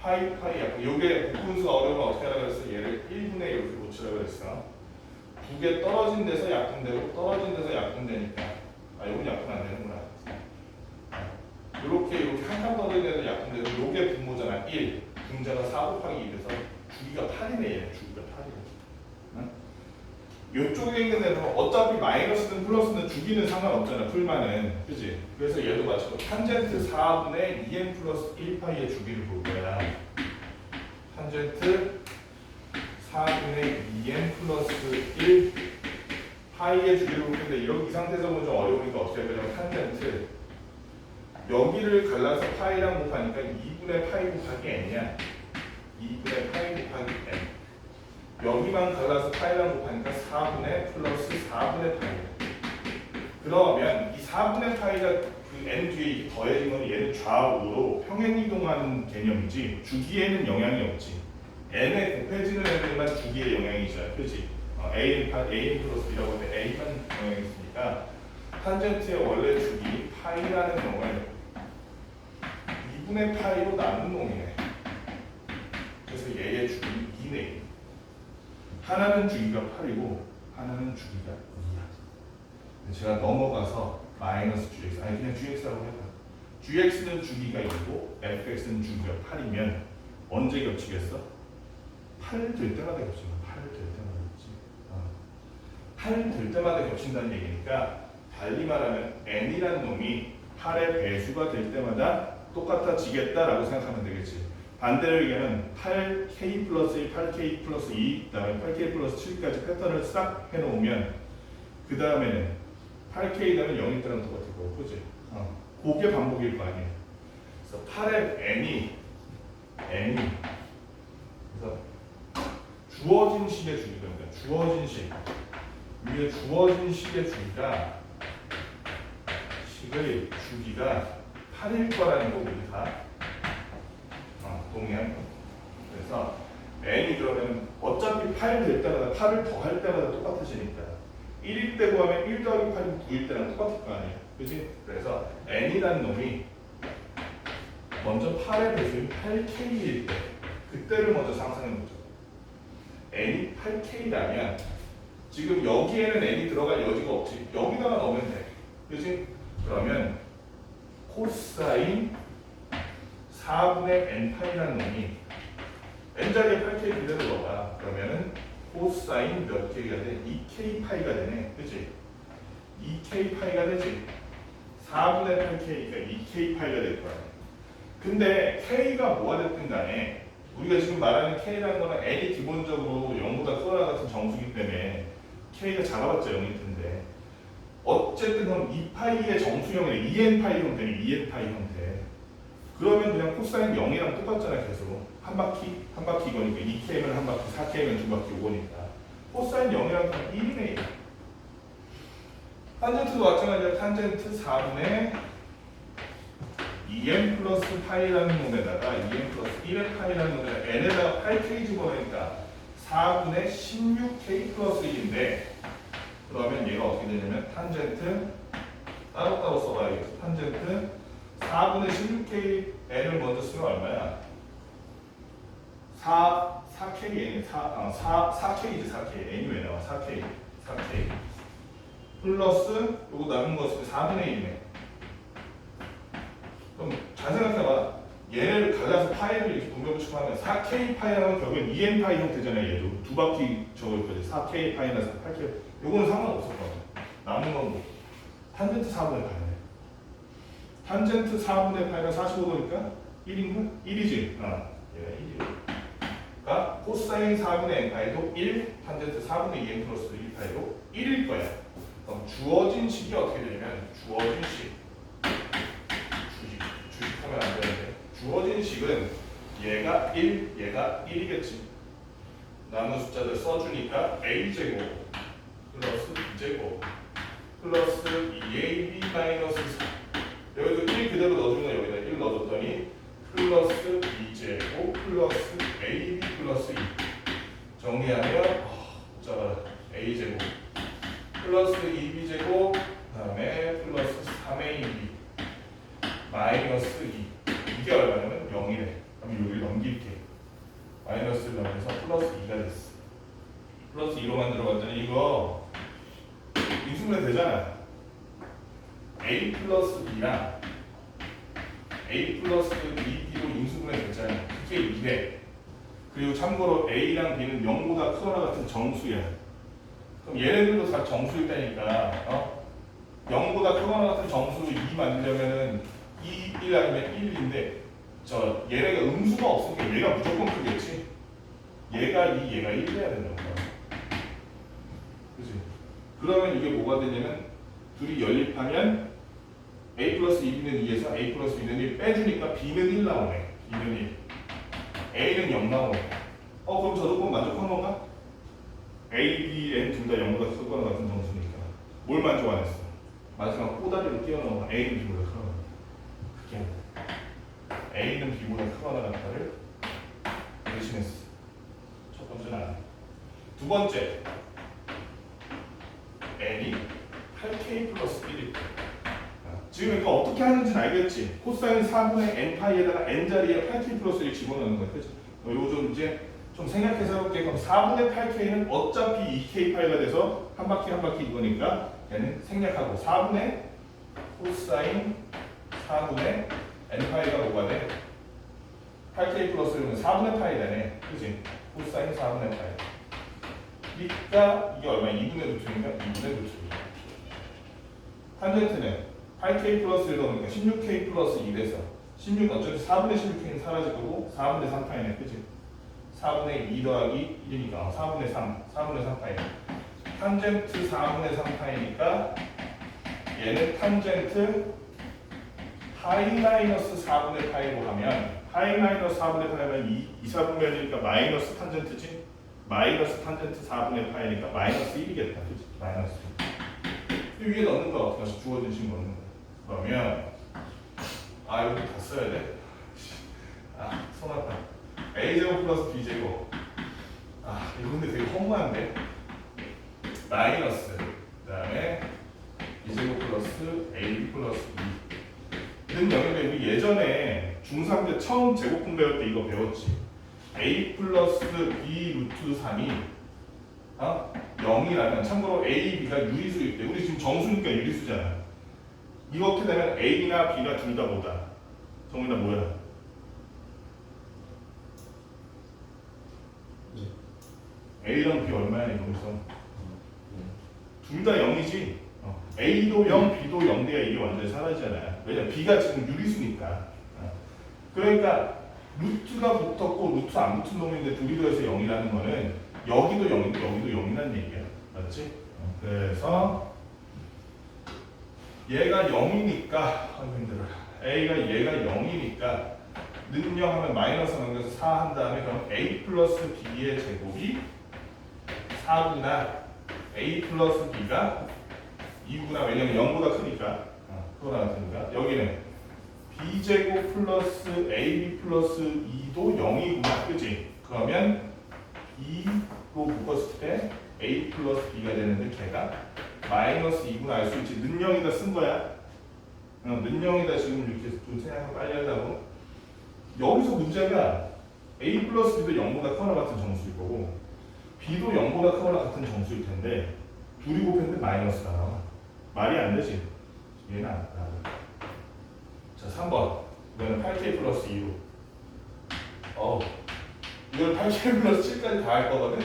파이야. 요게 복분수가 어려우면 어떻게 하라고 그랬어? 얘를 1분의 이렇게 고치라고 그랬어. 두 개 떨어진 데서 약분되고 떨어진 데서 약분되니까 요건 약분 안 되는구나. 이렇게 한 칸 떨어진 데서 약분되고 요게 분모잖아. 1. 분자가 4 곱하기 2돼서 주기가 8이네. 얘는 주기가 8이네. 요쪽에 있는 애는 어차피 마이너스든 플러스든 주기는 상관없잖아. 풀만은. 그지? 그래서 얘도 마치고 탄젠트 4분의 2n 플러스 1파이의 주기를 볼 거야. 탄젠트 4분의 2n 플러스 1 파이의 주기를 볼 텐데 이 상태에서 보면 좀 어려우니까 어떻게 할 거냐면 탄젠트 여기를 갈라서 파이랑 곱하니까 2분의 파이 곱하기 n이야. 2분의 파이 곱하기 n. 여기만 갈라서 파이랑 곱하니까 4분의 플러스 4분의 파이. 그러면 이 4분의 파이가 그 n 뒤에 이렇게 더해진 건 얘는 좌우로 평행이동하는 개념이지 주기에는 영향이 없지. n에 곱해지는 애들만 주기에 영향이 있어요. 그렇지? a 플러스 b라고 하는데 a만 영향이 있으니까 탄젠트의 원래 주기 파이라는 놈을 2분의 파이로 나눈 놈이네. 그래서 얘의 주기는 2네. 하나는 주기가 8이고 하나는 주기가 2야. 제가 넘어가서 마이너스 gx, 아니 그냥 gx라고 해봐. gx는 주기가 2고 fx는 주기가 8이면 언제 겹치겠어? 8 될 때마다 겹치는 거야. 8 될 때마다 겹치. 8 될 때마다 겹친다는 얘기니까 달리 말하면 n이라는 놈이 8의 배수가 될 때마다 똑같아지겠다라고 생각하면 되겠지. 반대로 얘기하면 8k 플러스 1, 8k 플러스 2, 그 다음에 8k 플러스 7까지 패턴을 싹 해놓으면 그 다음에는 8k 되면 0일 때랑 똑같을 거고, 그치? 그게 반복일 거 아니에요. 그래서 8의 n이 그래서 주어진 식의 주기가, 그러니까 주어진 식 위에 주어진 식의 주기가 식의 주기가 8일 거라는 거 우리 다 동의한 거. 그래서 n이 그러면 어차피 8 될 때마다 8을 더할 때마다 똑같아지니까 1일 때 구하면 1 더하기 8이 9일 때랑 똑같을 거 아니에요. 그치? 그래서 n이라는 놈이 먼저 8의 배수인 8k일 때 그때를 먼저 상상해보죠. n이 8k라면 지금 여기에는 n이 들어갈 여지가 없지. 여기다가 넣으면 돼. 그치? 그러면 코사인 4분의 n파이라는 놈이 n자리에 8k 그대로 넣어봐. 그러면은 코사인 몇 k가 돼? 2k파이가 되네. 그치? 2k파이가 되지. 4분의 8k니까 2k파이가 될 거야. 근데 k가 뭐가 됐든 간에 우리가 지금 말하는 k라는 거는 n이 기본적으로 0보다 크거나 같은 정수기 때문에 k가 작아봤자 0일 텐데 어쨌든 그럼 2파이의 정수형이네. 2n파이 형태네. 2n파이 형태. 그러면 그냥 코사인 0이랑 똑같잖아. 계속 한 바퀴 이거니까 2k면 한 바퀴, 4k면 두 바퀴 오거니까 코사인 0이랑 1이네. 탄젠트도 마찬가지야. 탄젠트 4분의 2n 플러스 파이라는 놈에다가 2n 플러스 1의 파이라는 놈에다가 n에다가 8k 집어넣으니까 4분의 16k 플러스 1인데 그러면 얘가 어떻게 되냐면 탄젠트 따로따로 써봐야겠지. 탄젠트 4분의 16K n을 먼저 쓰면 얼마야? 4K n 4K지 4K n이 왜 나와? 4K 플러스 요거 남은 거 쓰면 4분의 1이네. 그럼 잘 생각해봐. 얘를 갈라서 파이를 이렇게 분배부축하면 4K 파이라는 결국엔 2n 파이 형태잖아요. 얘도 두 바퀴 저걸 거지. 4K 파이나 8K. 요거는 상관없을 거야. 남은 건 뭐? 탄젠트 4분의 파이네. 탄젠트 4분의 파이가 45도니까 1인가? 1이지. 얘가 1이야. 그러니까 코사인 4분의 n 파이도 1, 탄젠트 4분의 2n 플러스 1 파이도 1일 거야. 그럼 주어진 식이 어떻게 되냐면 주어진 식. 주식하면 안 되는데 주어진 식은 얘가 1, 얘가 1이겠지. 남은 숫자들 써주니까 a제곱 플러스 b제곱 플러스 2ab 마이너스 4 여기도 1 그대로 넣어주면 여기다 1 넣어줬더니 플러스 b제곱 플러스 ab 플러스 2 정리하면 자 a제곱 플러스 2b제곱 그 다음에 플러스 3ab 마이너스 2 이게 얼마냐면 0이래. 그럼 여기 넘길게. 마이너스를 넣으면서 플러스 2가 됐어. 플러스 2로 만들어봤더니 이거 인수분해 되잖아. a 플러스 b랑 a 플러스 b도 인수분해 됐잖아. 그게 2래. 그리고 참고로 a랑 b는 0보다 크거나 같은 정수야. 그럼 얘네들도 다 정수일 때니까 0보다 크거나 같은 정수 2 만들려면은 1 아니면 1인데 얘네가 음수가 없으니까 얘가 무조건 크겠지. 얘가 2, 얘가 1 해야 된다고. 그치? 그러면 이게 뭐가 되냐면 둘이 연립하면 a 플러스 2b는 2에서 a 플러스 b는 1 빼주니까 b는 1 나오네. b는 1 a는 0 나오네. 그럼 저 조건 만족한 건가? a, b, n 둘 다 0보다 크거나 같은 정수니까 뭘 만족 안 했어? 마지막 꼬다리로 뛰어넘어 a는 b보다 크거나 a는 b보다 크거나 같다를 대신했어. 첫 번째는 안 해. 두 번째 n이 8k 플러스 1일 때 지금 그러니까 어떻게 하는지는 알겠지. 코사인 4분의 n 파이에다가 n 자리에 8k 플러스 1 집어넣는 거야. 그치? 요거 좀 이제 좀 생각해서 해볼게. 그럼 4분의 8k는 어차피 2k 파이가 돼서 한 바퀴 한 바퀴 이거니까 얘는 생략하고 4분의 코사인 4분의 n파이가 뭐가 돼? 8k 플러스 1은 4분의 파이 되네. 그치? 코사인 4분의 파이. 그러니까 이게 얼마야? 2분의 루트니까 2분의 루트입니다. 탄젠트는 8k 플러스 1 넣으니까 16k 플러스 2에서 16 어차피 4분의 16k는 사라질 거고 4분의 3파이네. 그치? 4분의 2 더하기 1이니까 4분의 3, 4분의 3파이. 탄젠트 4분의 3파이니까 얘는 탄젠트 파이 마이너스 4분의 파이로 하면 파이 마이너스 4분의 파이면 2, 4분면이니까 마이너스 탄젠트지? 마이너스 탄젠트 4분의 파이니까 마이너스 1이겠다. 그치? 마이너스 1. 위에 넣는 거 어떻게 하죠? 주어진 식으로 넣는 거. 그러면 이거 다 써야 돼? 손 아파. a제곱 플러스 b제곱 이거 근데 되게 허무한데 마이너스 그 다음에 b제곱 플러스 ab 플러스 2 이런 영역에 우리 예전에 중3 때 처음 제곱분 배울 때 이거 배웠지. a 플러스 b 루트 3이 0이라면 참고로 a, b가 유리수일 때 우리 지금 정수니까 유리수잖아. 이렇게 되면 a나 b가 둘 다 뭐다? 전부 다 뭐야? a랑 b 얼마야 여기서? 둘 다 0이지. a도 0, b도 0 돼야 이게 완전히 사라지잖아요. 왜냐면 b가 지금 유리수니까. 그러니까 루트가 붙었고 루트 안 붙은 놈인데 둘이 더해서 0이라는 거는 여기도 0이고 여기도 0이라는 얘기야. 맞지? 그래서 얘가 0이니까 힘들어. 얘가 0이니까 능력하면 마이너스 넘겨서 4 한 다음에 그럼 a 플러스 b의 제곱이 4구나 a 플러스 b가 2구나. 왜냐면 0보다 크니까 그거 나왔으니까 여기는 b제곱 플러스 ab 플러스 2도 0이구나. 그치? 그러면 2로 묶었을 때 a 플러스 b가 되는데 걔가 마이너스 2구나 알 수 있지. 는영이다 쓴 거야. 는영이다 지금 이렇게 좀 생각하고 빨리 하려고. 여기서 문제가 A 플러스 B도 0보다 크거나 같은 정수일 거고 B도 0보다 크거나 같은 정수일 텐데 둘이 곱했는데 마이너스가 나와. 말이 안 되지. 얘는 안 나와. 자, 3번. 이거는 8K 플러스 2로. 이걸 8K 플러스 7까지 다 할 거거든?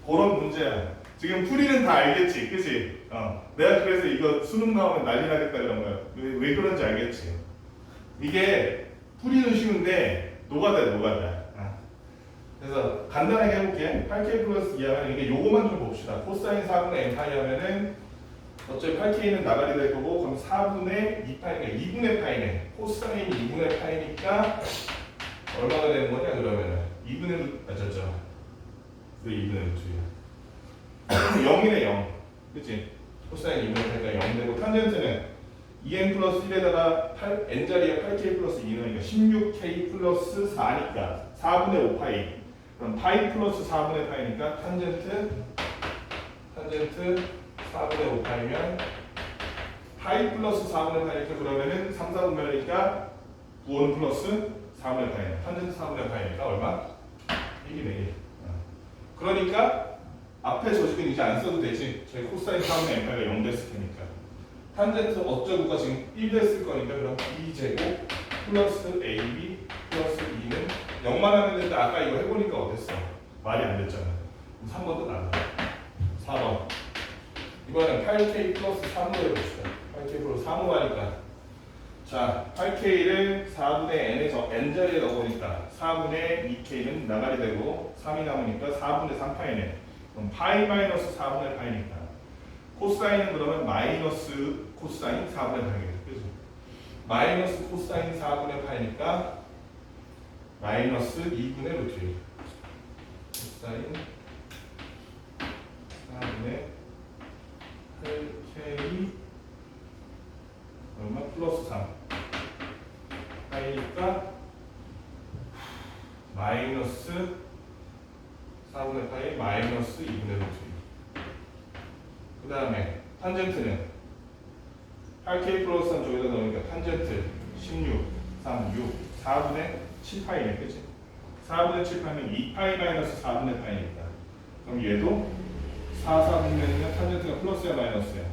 그런 문제야. 지금 풀이는 다 알겠지, 그치? 내가 그래서 이거 수능 나오면 난리 나겠다 이런 거야. 왜 그런지 알겠지? 이게 풀이는 쉬운데 노가다. 그래서 간단하게 해볼게. 8K 플러스 2 하면 이게 요거만 좀 봅시다. 코사인 4분의 n 파이 하면은 어차피 8K는 나가리 될 거고 그럼 4분의 2파이니까 2분의 파이네. 코사인 2분의 파이니까 얼마가 되는 거냐 그러면은 2분의 맞췄죠? 왜 2분의 루트야? 0이네 0. 그치? 코사인 2분의 파이가 0 되고 탄젠트는 2n 플러스 1에다가 n자리에 8k 플러스 2 넣으니까 16k 플러스 4니까 4분의 5파이. 그럼 파이 플러스 4분의 파이니까 탄젠트 4분의 5파이면 파이 플러스 4분의 파이니까 그러면은 3, 4분면이니까 9원 플러스 4분의 파이네. 탄젠트 4분의 파이니까 얼마? 1이네 1. 그러니까 앞에 저식은 이제 안 써도 되지. 저희 코사인 4분의 n파이가 0 됐을 테니까. 탄젠트 어쩌고가 지금 1 됐을 거니까 그럼 2제곱 플러스 AB 플러스 2는 0만 하면 되는데 아까 이거 해보니까 어땠어? 말이 안 됐잖아. 3번도 나와. 4번. 이번엔 8K 플러스 3로 해봅시다. 8K 플러스 3로 하니까 자 8K를 4분의 n에서 n자리에 넣어보니까 4분의 2K는 나가리 되고 3이 남으니까 4분의 3파이네. 그럼 파이 마이너스 4분의 파이니까 코사인은 그러면 마이너스 코사인 4분의 파이겠죠. 그죠? 마이너스 코사인 4분의 파이니까 마이너스 2분의 루트 1. 코사인 4분의 8K 얼마? 플러스 3 파이니까 마이너스 4분의 파이 마이너스 2분의 루트 2. 그 다음에 탄젠트는 8K 플러스 3 저기다 넣으니까 탄젠트 16, 3, 6, 4분의 7파이네, 그치? 4분의 7파이면 2파이 마이너스 4분의 파이니까 그럼 얘도 4, 4분면이면 탄젠트가 플러스야 마이너스야?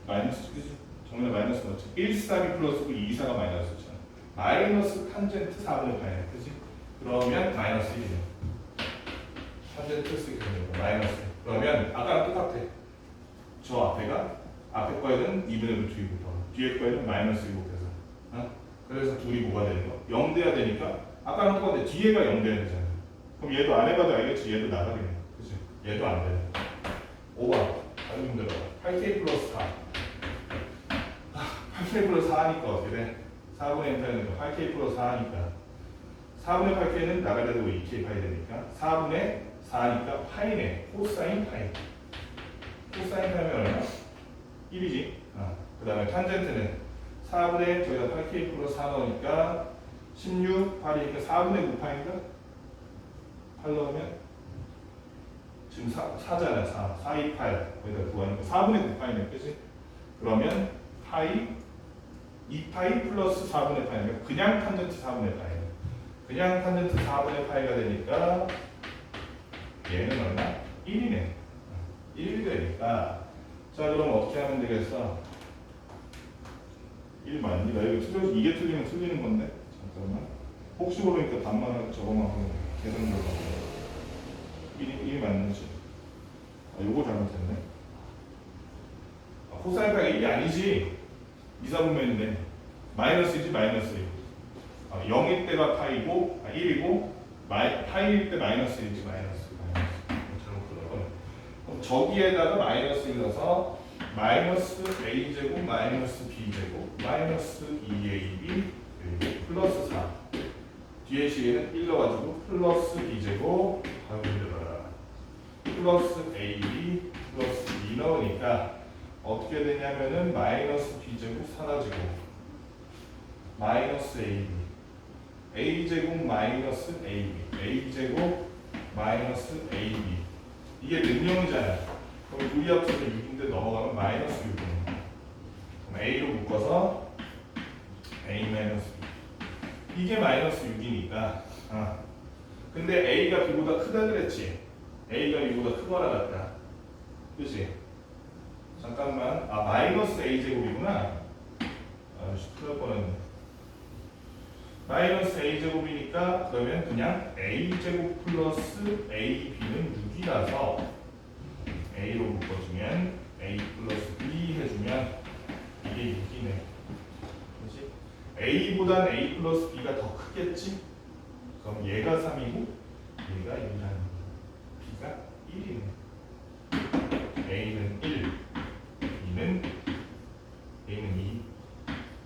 마이너스, 그치? 정말 마이너스 맞지? 1, 3이 플러스고 2, 4가 마이너스잖아. 마이너스 탄젠트 4분의 파이네, 그치? 그러면 마이너스 1이네. 탄젠트 쓰기 되는 거 마이너스. 그러면 아까랑 똑같아. 저 앞에 거에는 2분의 루트 2곱하고 뒤에 거에는 마이너스 2 곱해서 그래서 둘이 뭐가 되는 거? 0 돼야 되니까 아까랑 똑같아. 뒤에가 0 돼야 되잖아. 그럼 얘도 안 해봐도 알겠지? 얘도 나가겠네. 그치? 얘도 안 돼. 5번 아주 힘들어. 8K 플러스 4 8K 플러스 4 하니까 어떻게 돼? 4분의 n 파이는 8K 플러스 4 하니까 4분의 8K는 나가야 되고 2K 파이 되니까 4분의 4니까 파이네. 코사인 파이. 코사인 파이면 얼마? 1이지. 그 다음에 탄젠트는 4분의 저기다 8K 플러스 4 넣으니까 16, 8이니까 4분의 9파인가? 8 넣으면 지금 4잖아. 4, 2, 8 거기다 구하니까 4분의 9파이네. 그치? 그러면 파이 2파이 플러스 4분의 파이니까 그냥 탄젠트 4분의 파이네. 그냥 탄젠트 4분의 파이가 되니까 얘는 얼마? 1이네. 1이 되니까 자 그럼 어떻게 하면 되겠어? 1 맞니? 나 이거 틀려 이게 틀리면 틀리는 건데 잠깐만 혹시 모르니까 반만 하고 저거만 하고 계산 들어가 1이 맞는지 요거 잘못했네. 코사인파가 1이 아니지 2, 4분면인데 마이너스이지 마이너스 0일 때가 파이고 1이고 파이일 때 마이너스이지 마이너스 그럼 저기에다가 마이너스 넣어서 마이너스 a제곱 마이너스 b제곱 마이너스 2ab 그리고 플러스 4 뒤에 시에는 1 넣어가지고 플러스 b제곱 하고 들어라 플러스 ab 플러스 2 넣으니까 어떻게 되냐면은 마이너스 b제곱 사라지고 마이너스 ab a제곱 마이너스 ab a제곱 마이너스 ab 이게 능령이잖아. 그럼 둘이 합쳐서 6인데 넘어가면 마이너스 6이네. 그럼 A로 묶어서 A 마이너스 6. 이게 마이너스 6이니까 근데 A가 B보다 크다 그랬지. A가 B보다 크거나 같다. 그치? 잠깐만. 마이너스 A제곱이구나. 큰일 날 뻔했네. 마이너스 A제곱이니까 그러면 그냥 A제곱 플러스 AB는 6이라서 A로 묶어주면 A 플러스 B 해주면 이게 6이네. 그치? A보단 A 플러스 B가 더 크겠지? 그럼 얘가 3이고 얘가 1이라는 B가 1이네. A는 1, A는 2,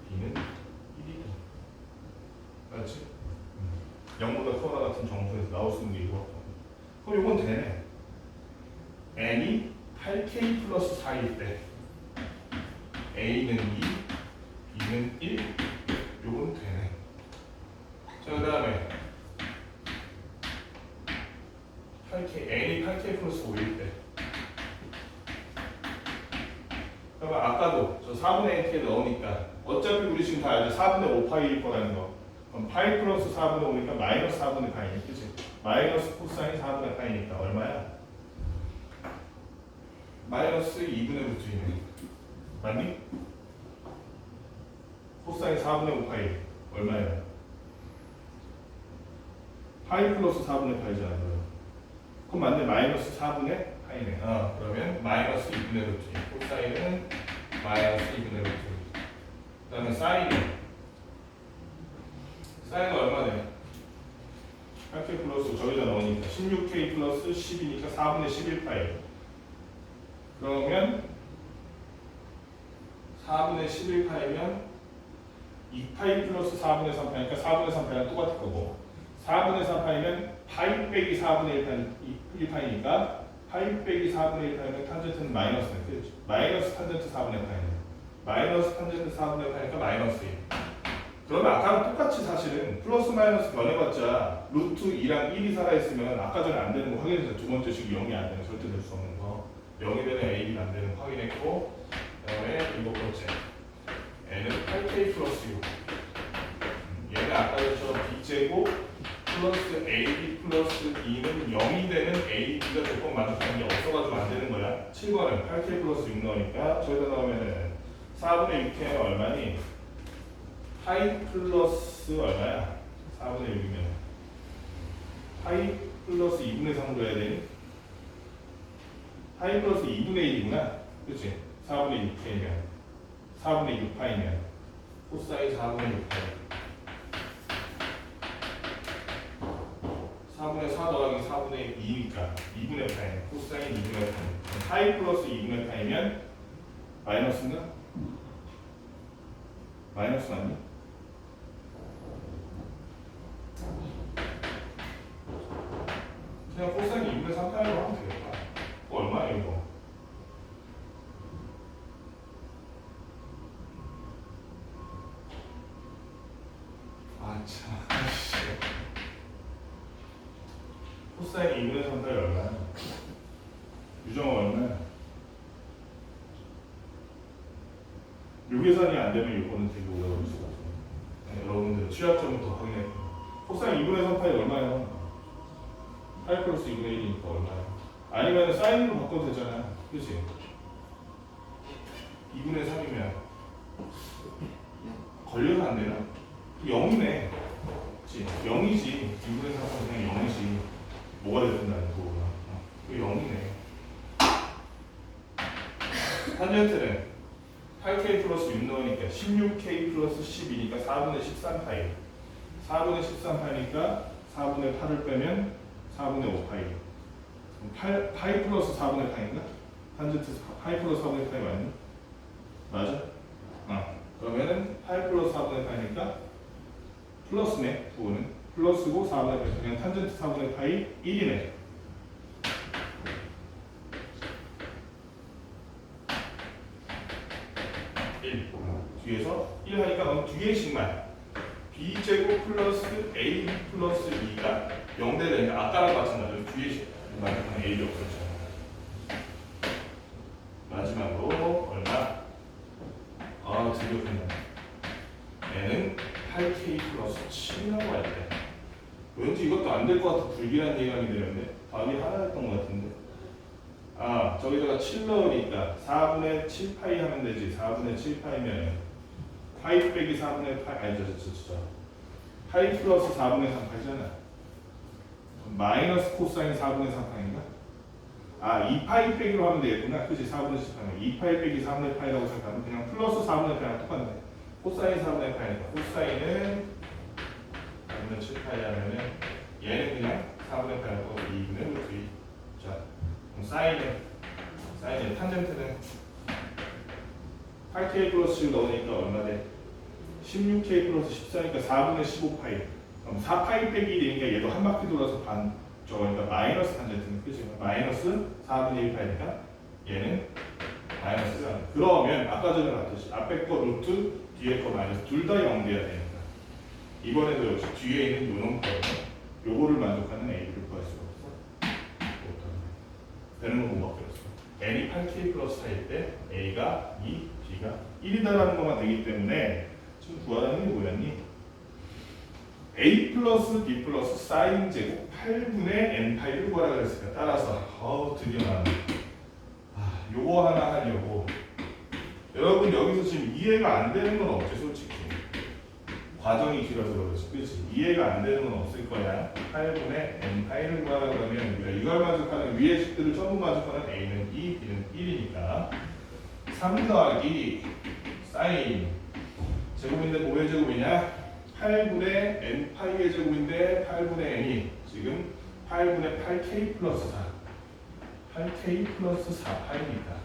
B는 1이네. 그렇지? 0보다 크거나 같은 정수에서 나올 수 있는 게 이거. 그럼 이건 되네. n이 8k 플러스 4일 때 A는 2, B는 1, 요건 되네. 자, 그 다음에 8k, n이 8k 플러스 5일 때 그러면 아까도 저 4분의 nk에 넣으니까 어차피 우리 지금 다 알죠? 4분의 5파이일 거라는 거. 그럼 파이 플러스 4분의 5니까 마이너스 4분의 파이니, 그치? 마이너스 코사인 4분의 파이니까 얼마야? 마이너스 2분의 루트이네. 맞니? 코사인 4분의 5파이 얼마야? 파이 플러스 4분의 파이잖아. 그럼 맞네. 마이너스 4분의 파이네. 그러면 마이너스 2분의 루트. 코사인은 마이너스 2분의 루트. 그 다음에 사인은 얼마네? 8k 플러스 저기다 넣으니까 16k 플러스 10이니까 4분의 11파이. 그러면 4분의 11파이면 2파이 플러스 4분의 3파이니까 4분의 3파이랑 똑같을 거고 4분의 3파이면 파이 빼기 4분의 1파이니까 파이 빼기 4분의 1파이면 탄젠트는 마이너스네. 그렇죠? 마이너스 탄젠트 4분의 파이네. 마이너스 탄젠트 4분의 파이니까 마이너스 1. 그러면 아까랑 똑같이 사실은 플러스 마이너스 변해봤자 루트 2랑 1이 살아있으면 아까 전에 안 되는 거 확인해서 두 번째 식 0이 안 되는 절대 될 수 없는 거 0이 되는 AB가 안 되는 거 확인했고 그 다음에 일곱 번째 N은 8K 플러스 6 얘가 아까 전처럼 B제곱 플러스 AB 플러스 2는 0이 되는 AB가 조건 만족하는 게 없어가지고 안 되는 거야. 7번은 8K 플러스 6 넣으니까 저기다 넣으면은 4분의 6K는 얼마니? 파이 플러스 얼마야? 4분의 6이면 파이 플러스 2분의 3으로 해야 되니? 파이 플러스 2분의 1이구나. 그치? 4분의 6K면 4분의 6파이면 코사인 4분의 6파이 4분의 4 더하기 4분의 2니까 2분의 파이 코사인 2분의 파이 파이 플러스 2분의 파이면 마이너스인가? 마이너스 맞니? 그냥 코사인 2분의 3파이로 하면 되겠다. 얼마야 이거? 참. 코사인 2분의 3파이 얼마야? 유정은 얼마야? 요 계산이 안 되면 이거는 되게 오래 걸릴 수가 있어요. 여러분들 취약점부터 확인해. 코사인 2분의 3파이 얼마예요? 8 플러스 2분의 1이니까 얼마야? 아니면 사인으로 바꿔도 되잖아. 그치? 2분의 3이면 걸려서 안 되나? 0이네. 그치? 0이지. 2분의 3은 그냥 0이지. 뭐가 됐든 아니고. 0이네. 탄젠트는 8k 플러스 6 넣으니까 16k 플러스 10이니까 4분의 13파이 4분의 13파이니까 4분의 8을 빼면 4분의 5파이 파이 플러스 4분의 파이인가? 탄젠트 파이 플러스 4분의 파이 맞니? 맞아? 그러면은 파이 플러스 4분의 파이니까 플러스네. 부호는 플러스고 4분의 파이 그냥 탄젠트 4분의 파이 1이네. 뒤에서 1 하니까 넌 뒤에 식만 b제곱 플러스 a 플러스 2가 0 되니까 아까랑 마찬가지로 뒤에 식만 AB가 없었죠. 마지막으로 얼마? 아 드디어 그냥 n은 8k 플러스 7이라고 할 때 왠지 이것도 안 될 것 같아. 불길한 예감이 되는데 답이 하나였던 것 같은데 아 저기다가 7 넣으니까 4분의 7파이 하면 되지. 4분의 7파이면 파이 빼기 4분의 파이 아니 저 파이 플러스 4분의 3파이잖아. 마이너스 코사인 4분의 3파인가? 아 2파이 빼기로 하면 되겠구나. 그치 4분의 10파이면 2파이 빼기 4분의 파이라고 생각하면 그냥 플러스 4분의 파이랑 똑같네. 코사인 4분의 파이니까 코사인은 4분의 7파이 하면은 얘는 그냥 4분의 파이라고 2분의 루트 2. 자 그럼 사인은 탄젠트는 8k 플러스 7 넣으니까 얼마 돼? 16k 플러스 14니까 4분의 15파이. 그럼 4파이 빼기 1이니까 얘도 한 바퀴 돌아서 그러니까 마이너스 탄젠트는 그치? 마이너스 4분의 1파이니까 얘는 마이너스 1. 그러면 아까 전에 봤듯이 앞에 거 루트 뒤에 거 마이너스 둘 다 0 돼야 되니까 이번에도 역시 뒤에 있는 요놈 요거를 만족하는 A를 구할 수가 없어. 되는 건 뭐밖에 없어. n이 8k 플러스 4일 때 A가 2, B가 1이다라는 것만 되기 때문에 지금 구하라는 게 뭐였니? A 플러스 B 플러스 사인 제곱 8분의 n파이를 구하라 그랬으니까 따라서 드디어 나왔네. 요거 하나 하려고 여러분 여기서 지금 이해가 안 되는 건 없지 솔직히. 과정이 길어서 그렇지. 그렇지. 이해가 안 되는 건 없을 거야. 8분의 n파이를 구하라 그러면 우리가 이걸 만족하는 위의 식들을 전부 만족하는 A는 2, B는 1이니까 3 더하기 사인 제곱인데 뭐의 제곱이냐? 8분의 n파이의 제곱인데 8분의 n이 지금 8분의 8k 플러스 4 8k 플러스 4파이니까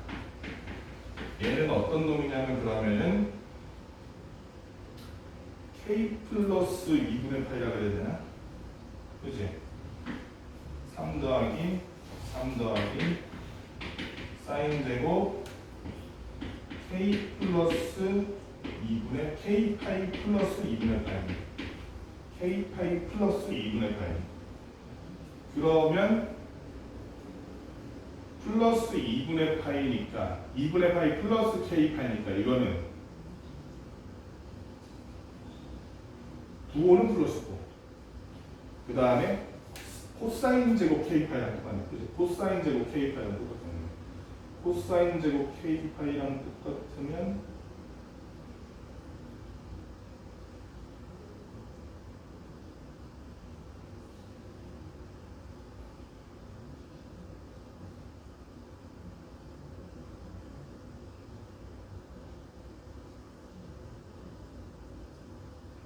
얘는 어떤 놈이냐면 그러면은 k 플러스 2분의 파이라 그래야 되나? 그치? 3 더하기 사인 제곱 k 플러스 2분의 k 파이 플러스 2분의 파이 k 파이 플러스 2분의 파이 그러면 플러스 2분의 파이니까 2분의 파이 플러스 k 파이니까 이거는 부호는 플러스고 그 다음에 코사인 제곱 k 파이랑 똑같네. 그치? 코사인 제곱 k 파이랑 똑같네. 코사인 제곱 k 파이랑 똑같으면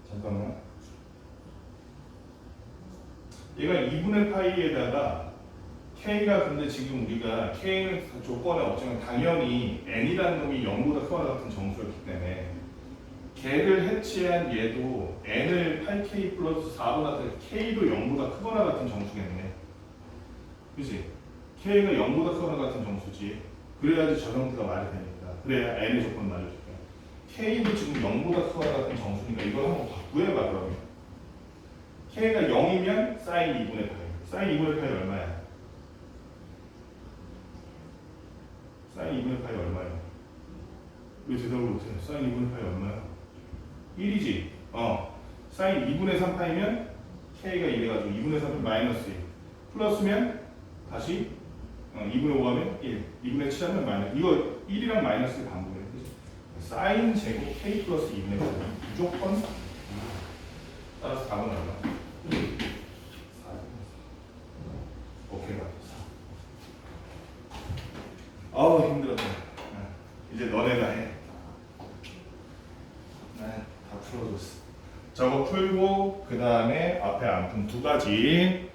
잠깐만. 얘가 2분의 파이에다가 k가 근데 지금 우리가 k는 조건에 없지만 당연히 n이라는 놈이 0보다 크거나 같은 정수였기 때문에 걔를 해치한 얘도 n을 8k 플러스 4보다 k도 0보다 크거나 같은 정수겠네. 그치? k가 0보다 크거나 같은 정수지. 그래야지 저 형태가 말이 되니까. 그래야 n의 조건 맞아줄게. k도 지금 0보다 크거나 같은 정수니까 이걸 한번 구해봐 그러면. k가 0이면 사인 2분의 파이. 사인 2분의 파이 얼마야? 사인 2분의 파이 얼마야? 왜 대답을 못해? 사인 2분의 파이 얼마야? 1이지? 사인 2분의 3파이면 k가 이래가지고 2분의 3은 마이너스 1 플러스면 다시 2분의 5 하면 1 2분의 7 하면 마이너스 이거 1이랑 마이너스 반복이야. 사인 제곱 k 플러스 2분의 3 무조건 따라서 답은 얼마? 4. 오케이 가. 4. 아우 힘들었다. 이제 너네가 해. 다 풀어줬어. 저거 풀고 그 다음에 앞에 안 푼 두 가지